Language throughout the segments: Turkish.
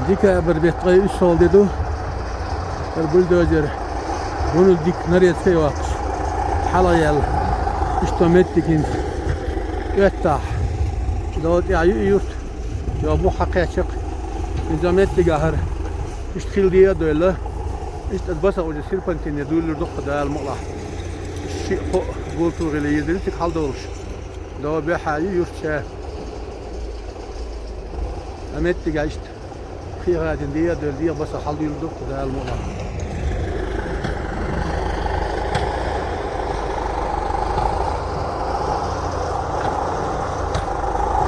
Dike bir betqay üç sol dedu. Bir buldozer. Bunu dik nereye seyvaq. Halayal. İstomettikin. Öttah. Dawad ya yurt. Ya bu haqiqat. İzometli gahar. İştildiye böyle. İşte basa o sirpantin ya duyulur dokda al-muqlah. Şey قلتوا غلي يدريتك حال دورش لو بحاجي يرشى أمت جاشت في غادي دي بس حال يلدق ده الموضوع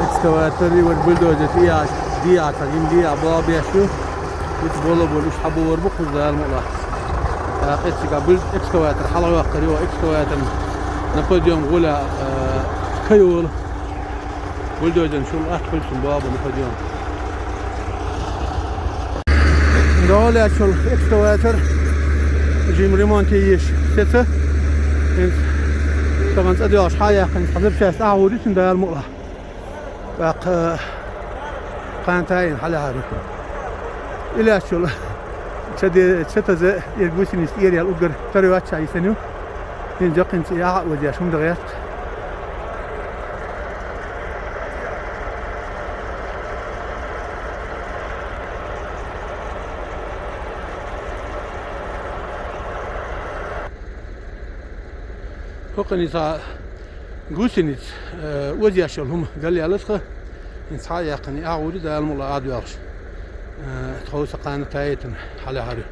إكسكافاتوري والبلدوزر دي عشان دي أبواب يشوف يتبولوا بولش حبوا وربقوا ده الموضوع قيت قبل إكسكافاتر حلا وقري وإكسكافاتر نقديهم غلا كيول بلدوزر شو الأكل شو بابا نقديهم دولة شو الإكسكافاتر جيم ريمونتيش سته طبعا أدياش حاجة كان حسب شيء تعودي تندى المقلة باق قانتين حلا هاري إلى شو شدي شتى زي يرجوسين يستيري الأجر تروات شيء سنيو ينجقن سياحة ودياشون دغيات فوقني صار جوسينيت ودياشون هم قال لي ألسخة إنسان يقني أعود ده الملا عاد يارش تخوص قانة تايتن حلا هاري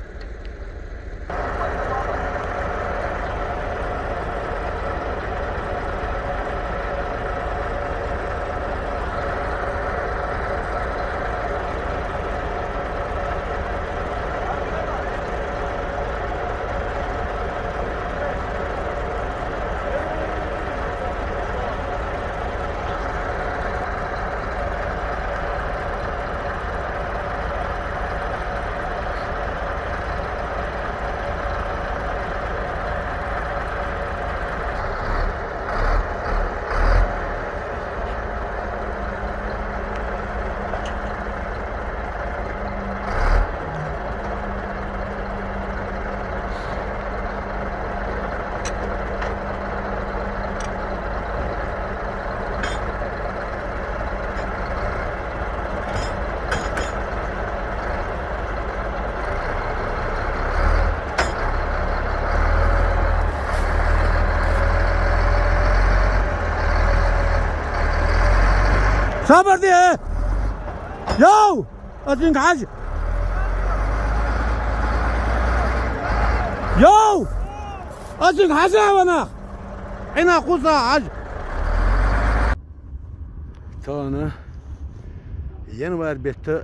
صبر دي ايه يو ادينك حاجة يو ادينك حاجة وانا هنا قوصة حاجة تانا ينوار بيت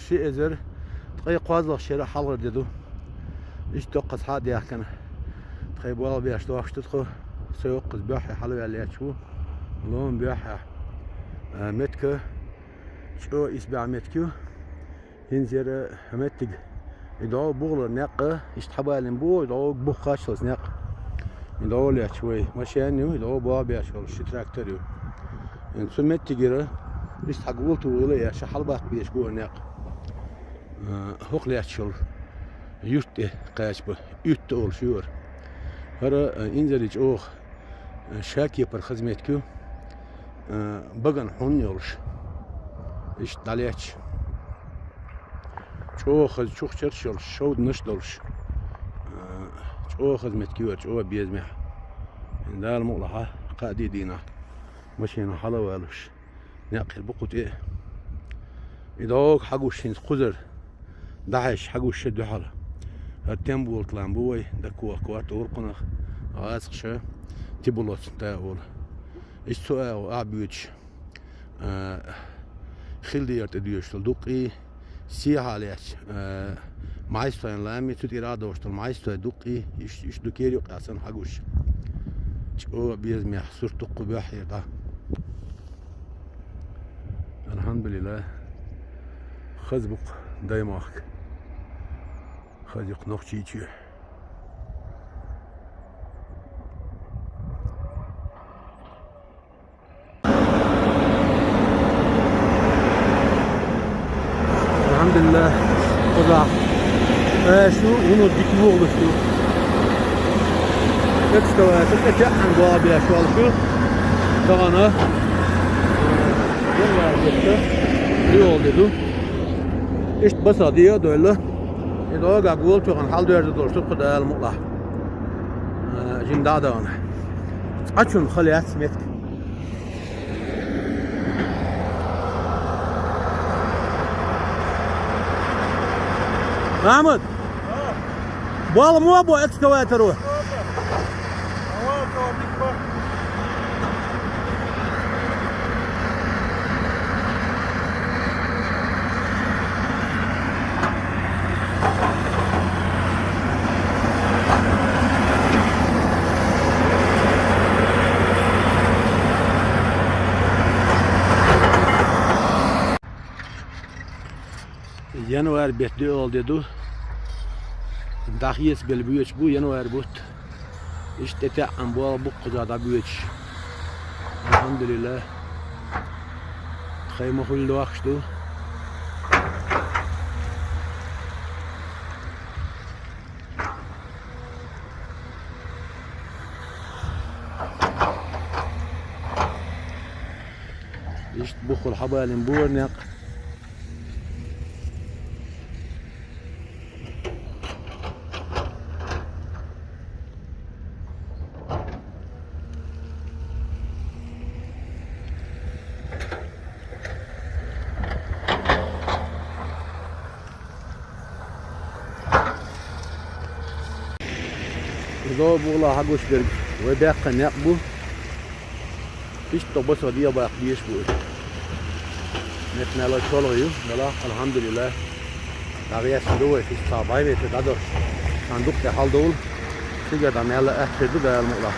شيء ازر تقي قوازلق شيرا حلغر ديدو ايش توقس حاد يحكنا تقي بوالا بياش توقش تدخو سيوقس بيوحي حلو يالي اتشو لون بيوحي متك شو يسبع متكو ينزل متك يدعو بغلر ناقة يشتحبالن بو يدعو بخاشلس ناقة يدعو لي شوي ماشيانيو يدعو بابي شغل شتراكتوريو ينسو متكيرا يشتحقولتو ولا شحلبات بيش بو ناقة هوق لي شغل يوت قاشبه يوت اول شور هرا ينزل يجوخ شاكي بر خدمتكو بغن حون يولش إيش دالياتش شو خذ شو خشرش يولش شو نش دولش شو خدمت كيور شو بيزمح دال مقلها قادي دينا مشينا حلا والوش ناقل بقوت إيه إذا حقوش قدر داعش حقوش شد حلا التمبو الكلامبوي دكوا كوات ورقنا عاسقشة تبلوت تاول إيش سؤال أبيوتش خلديات أديوش الدقي سيها ليش مايستوين لامي تدير وشتل مايستوين دقي إيش دكيريو قاسن حقوش شو بيزمي صرت قباح يدا الحمد لله خزبق دايماك خزق نقشيتي Elhamdülillah. O da şu onu dikme oluştu. Ekskavatör ete anguğa bir şu alışıyor. Dağına yollar gitti. Yol dedi. İşte basa diye böyle. İdo gagul çoğun hal dörde dursun kudayal mutla. Jimda dağına. Açın haliyat smet. Mahmud. Bu mu bu ekskavatörü? Januar betli oldu. Dahiyes bel büyüç bu januar but. İşte te ambol bu kuzada büyüç. Elhamdülillah. Khayma hullu akştu. İşte bu kul habalin bu örnek. Burada buğla haguş bir ve bakın ya bu hiç tobası diye bak bir iş bu. Netnala çoluyor, nala elhamdülillah. Dağıya sürüyor, hiç sabay ve tadı sanduk da halde ol. Sigara nala ahçedu da almula.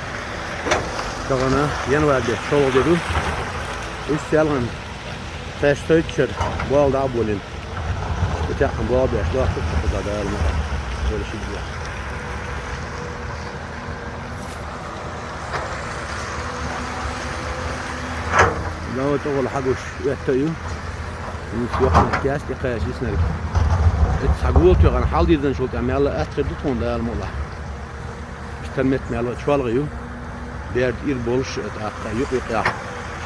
Dağına yeni verdi, çoluyor dedi. Üç selhan festöyçer bu alda abulin. Bıçakın bu abi, şu akıl da almula. Böyle şey diyor. لو تقول حقوش يحتاجوا نسيوح الكاس يقاس يسنر تحقول تيغان حال ديدن شو تعمل الله أتخدتون ده الموضوع اشتمت ماله شوال غيو بيرد إير بولش أتأخر يقيا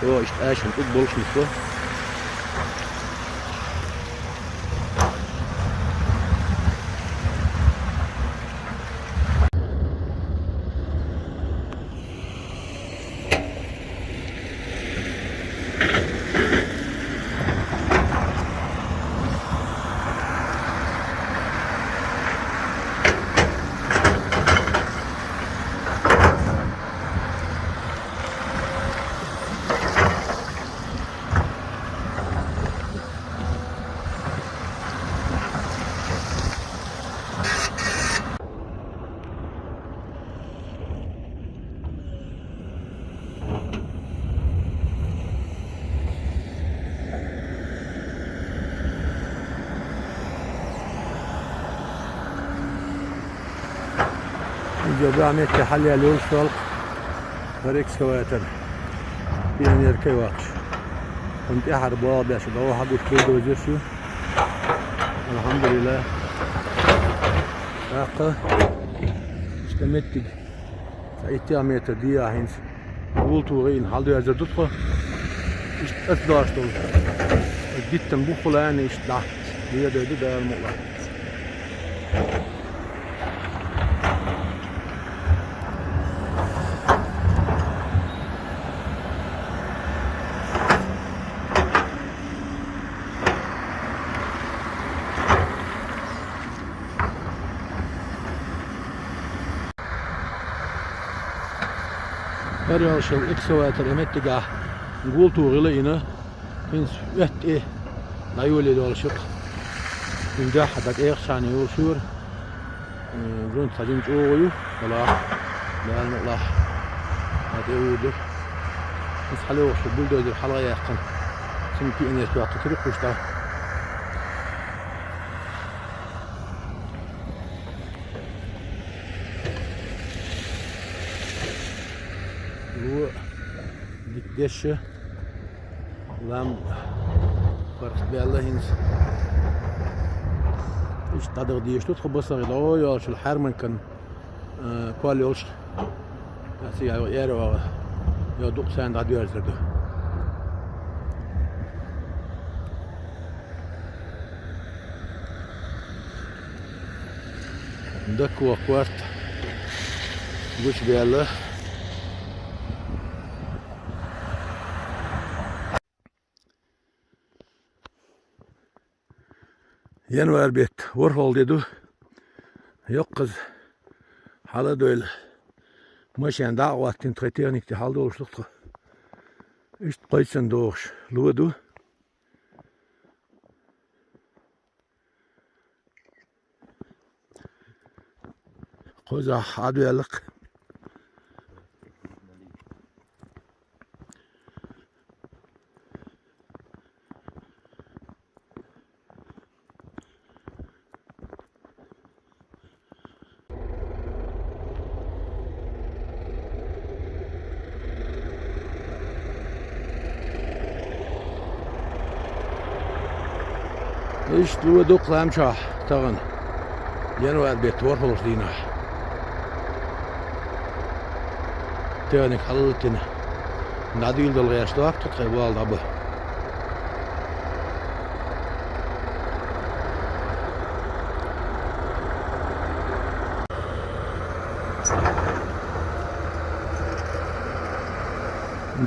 شو اشتاش نقول بولش نسوا Jobu Ahmet Halil yol şalk var ekskavatör bir yerkey var. Kunti harbu abi şu da o hagut buldu özürsü. Elhamdülillah. Akı istemettik. Sayıtı Ahmet'e diye ahins. Bultuğun halde yazı tutku. İşte ıtlaştı. Gittim bu kulağını işte diye dedi dayanmıyorlar. Her yıl şıl ekskavatör emettiga gul tuğuyla ina hins vetti nayuli dolşuk inda hadak ekşani yolşur grunt sajin çoğuyu wala lan Allah hadi udu his halu şu buldozer halaya yakın çünkü iner tuğatı tırık kuşta bu dikdeşi lan fark belli hins İşte tadı diye işte tutku o yol şu Herman kan kual yol. Nasıl ya yer var. Ya 90 da diyor zırdı. Dakika kvart. Güç belli. Yanvar bet Warhol dedi. Yok kız. Hala böyle. Maşen daha vaktin teknikte halde oluştuktu. İşte koysan doğuş. Ludu. Koza adıyallık. İşte ludu klamça tağın. Yanvar bet Warhol dina. Teknik halıtın. Nadil dol yaşta tutay bu aldı bu.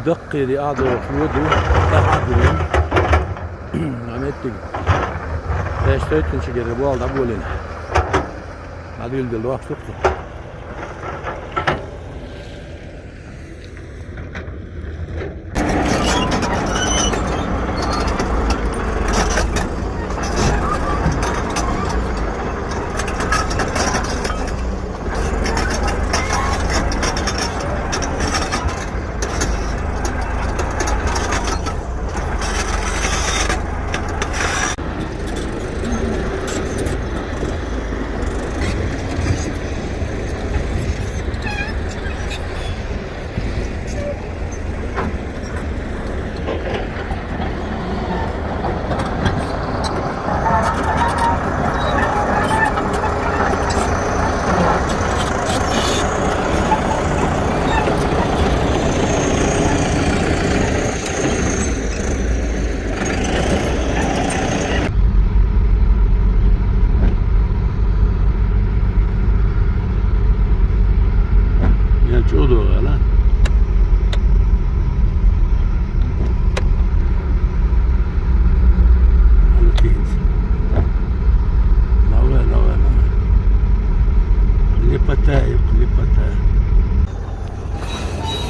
دقي دي قاعدة في ودو قاعدين عملت اشتريت من شجر البوال ده بولين هذه الوقت سقطه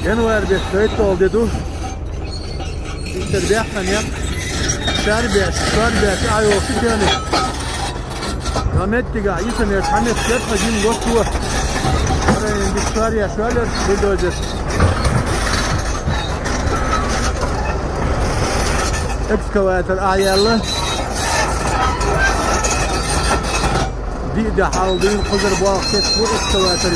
Yanvar bet kayıt ol dedi. İşte bir yap. Şarbe ay olsun yani. Rahmet diga yıkın ya Hamet yapma gün yok bu. Oraya bir şar ya şöyle buldozer. Ekskavator ayarlı. Bir de aldığın kızır bu akset bu ekskavatörü.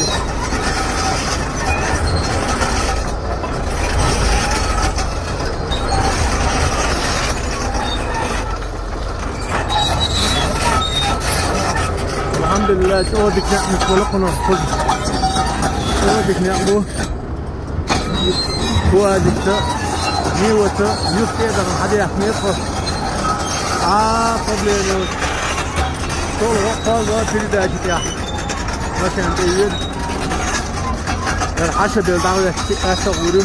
Alhamdulillah çoğuduk yapmış balıkını kuz. Çoğuduk yapmış. Bu adikta niyvata yükteye de hadi yapmaya kuz. Problemi. Çoğu fazla piri de acık ya. Mesela değil. Aşağı bir davet asa vuru.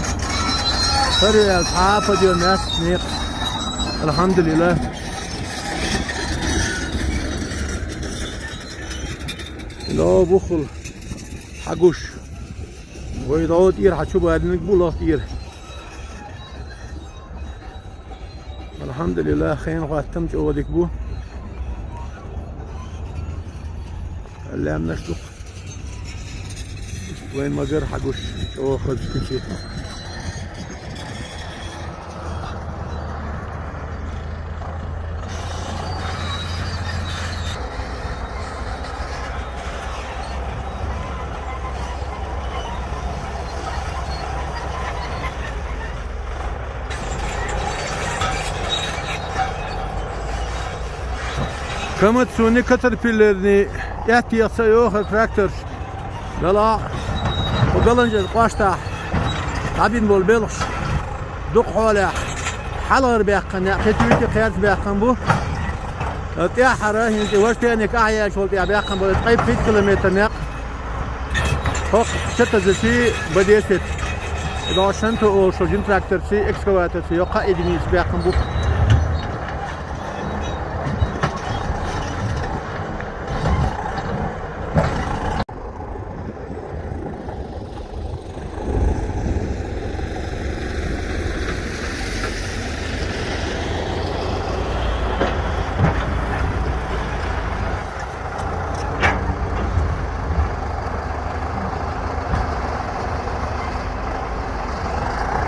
Sarı diyor ne? Elhamdülillah. لا بخل حقوش ويضاوت إير حتشوف هادنك بولاط إير الحمد لله خير قاتم جودك بو اللي عم نشتق وين ما جر حقوش هو خذ كل شيء Komatsu'nun Caterpillar'ni ehtiyatsa yok traktör. Bela o kalınca başta kabin bol belux duk hala حلر بيقن كتير كيرت بيقن بو تيا حرا هنتي واش تاني كاعيا شغل تيا بيقن بو تقريب 5 كيلومتر نق فوق شتى زي بديت إذا شنتو أو شجين تراكتور سي إكسكافاتور سي يقع إدمي بيقن بو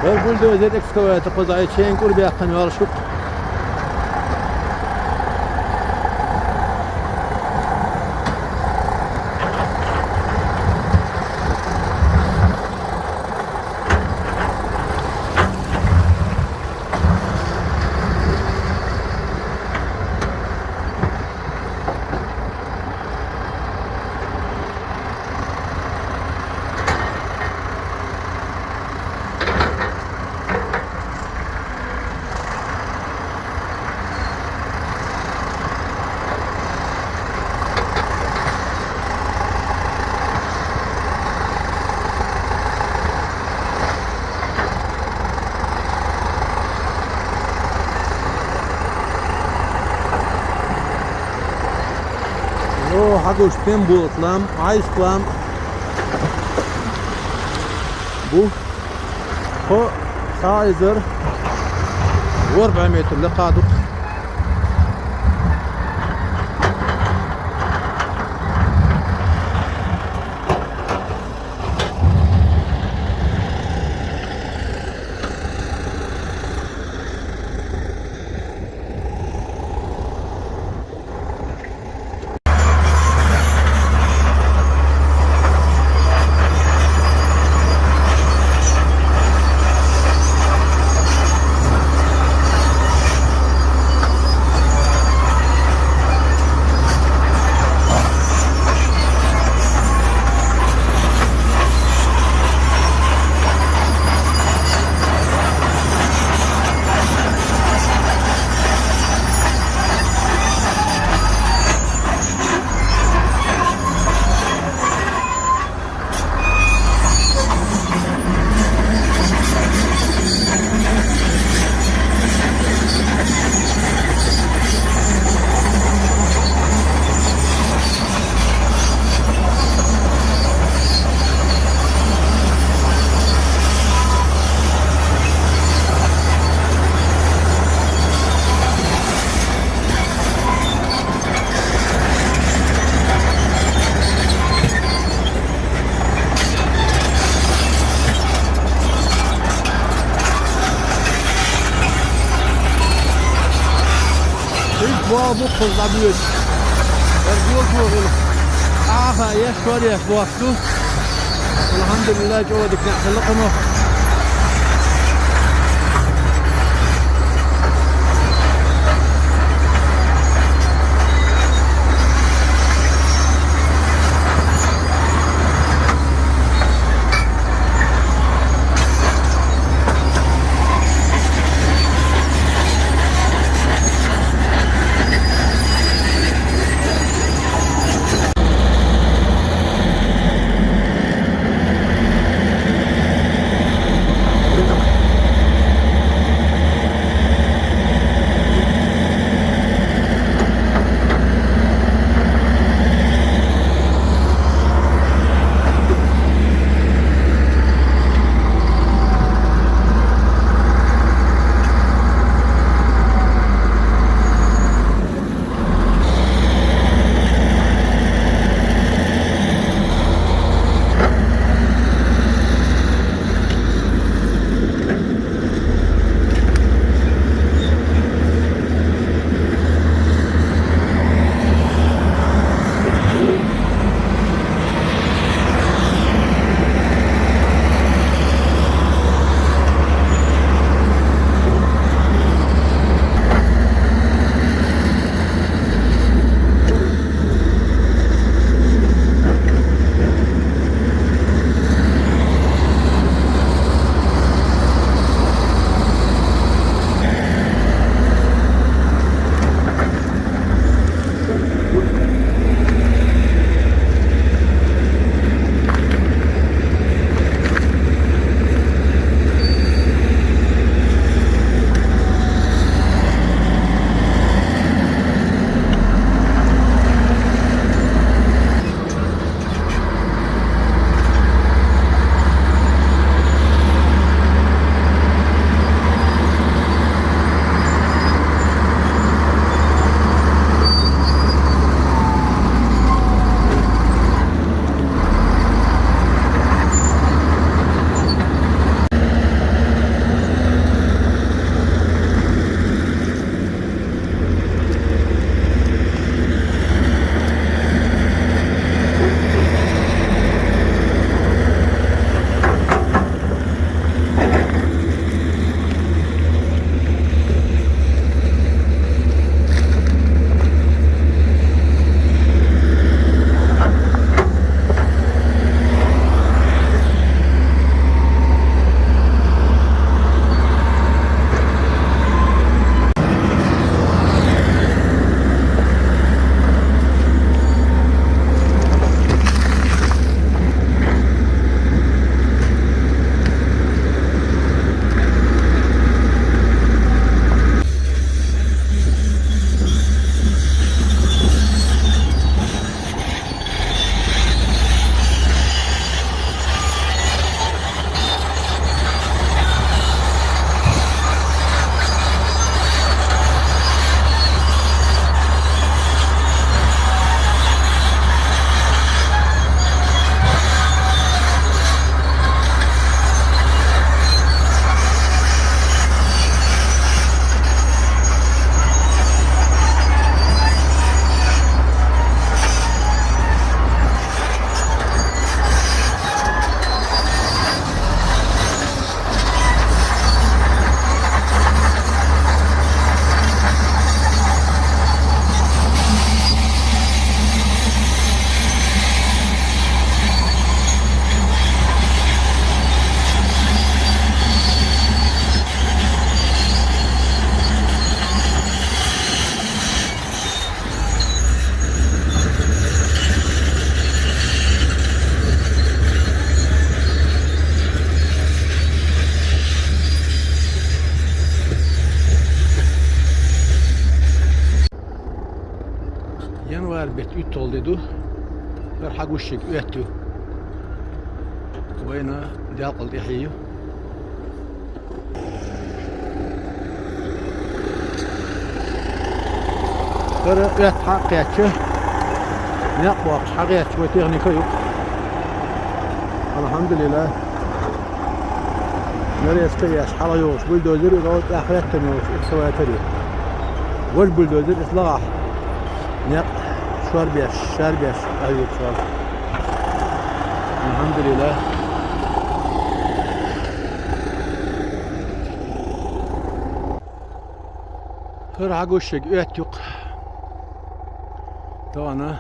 البولدوزر اكسكافاتور قضايا تشين كل بيقن ورشوق حقوش بين بوطلام عايز كلام بو خو سايزر و4 متر لقادو bu kullanıyoruz. Erdoğan aha ya şöyle bu hafta. Elhamdülillah جودك نحلقنا. Yanvar bet üt ol dedi. Bir haguşik üttü. Wayna daqal dihiyo. Bir üt haqqiyatçı. Ne yapmak haqqiyatçı ve teknika yok. Elhamdülillah. Nereye çıkıyor? Hala yok. Buldozer yok. Ahiretten yok. İksavayateri. Gol buldozer ıslağa. Ne? Şarbiyaş. Ayıp şu an. Elhamdülillah. Her haguşek üet yok. Tavana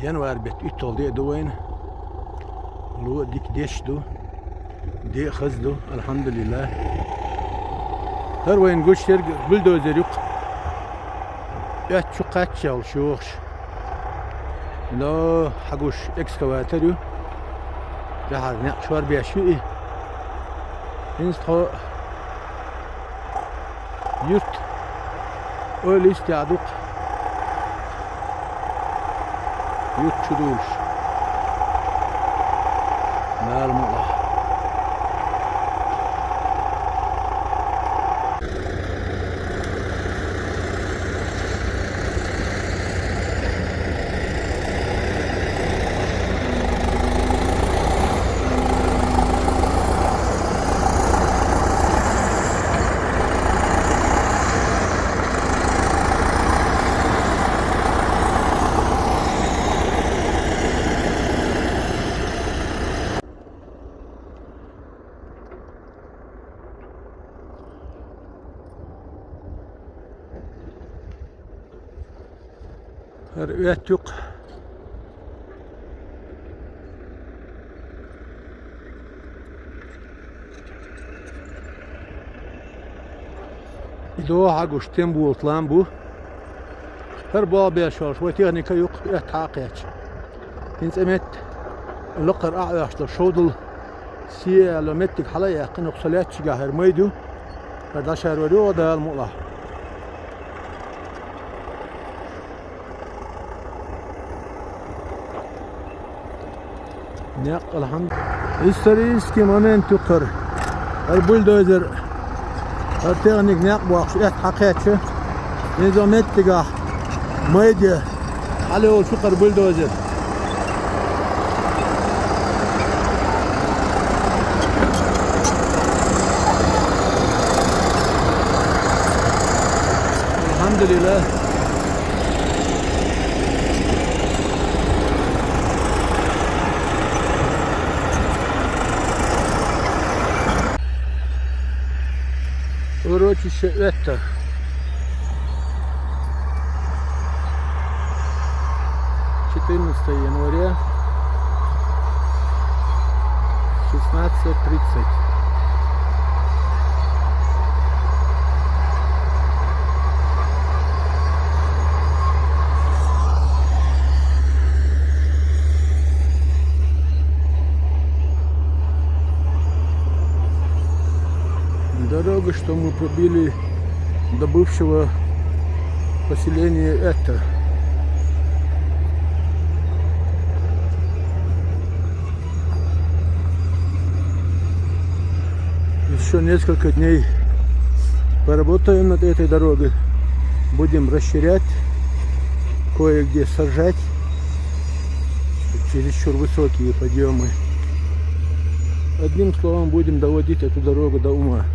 yanvar bet üt oldu edoğun. Lu dik deşdu. De hızdu. Elhamdülillah. Her oyun güçler buldozer yok. üet çok kaç yıl şu. لا حقوش اكسكافاتوريو جهاز نقشوار بيشوي انستو يرت öyle istedik yurt çürüyüş mermullah her üet yok. İdo haguş tembu otlan bu. Her bu bir şarj ve teknika yok. Üet haqiyaç. Hins emet لقر أعياشتر شودل سي لومتك حلا يقين قصلات شجاهر ميدو هذا شهر ودو ده المؤلة نق الحمد استريسكي مومنت يقر البولدوزر التغنيك نق بوقش حقيقة نظامتك ميدو عليه الفقر بولدوزر Elhamdülillah. Urotçu etta. января 16:30. Дорога, что мы пробили до бывшего поселения это. Еще несколько дней поработаем над этой дорогой. Будем расширять, кое-где сажать. Чересчур высокие подъемы. Одним словом, будем доводить эту дорогу до ума.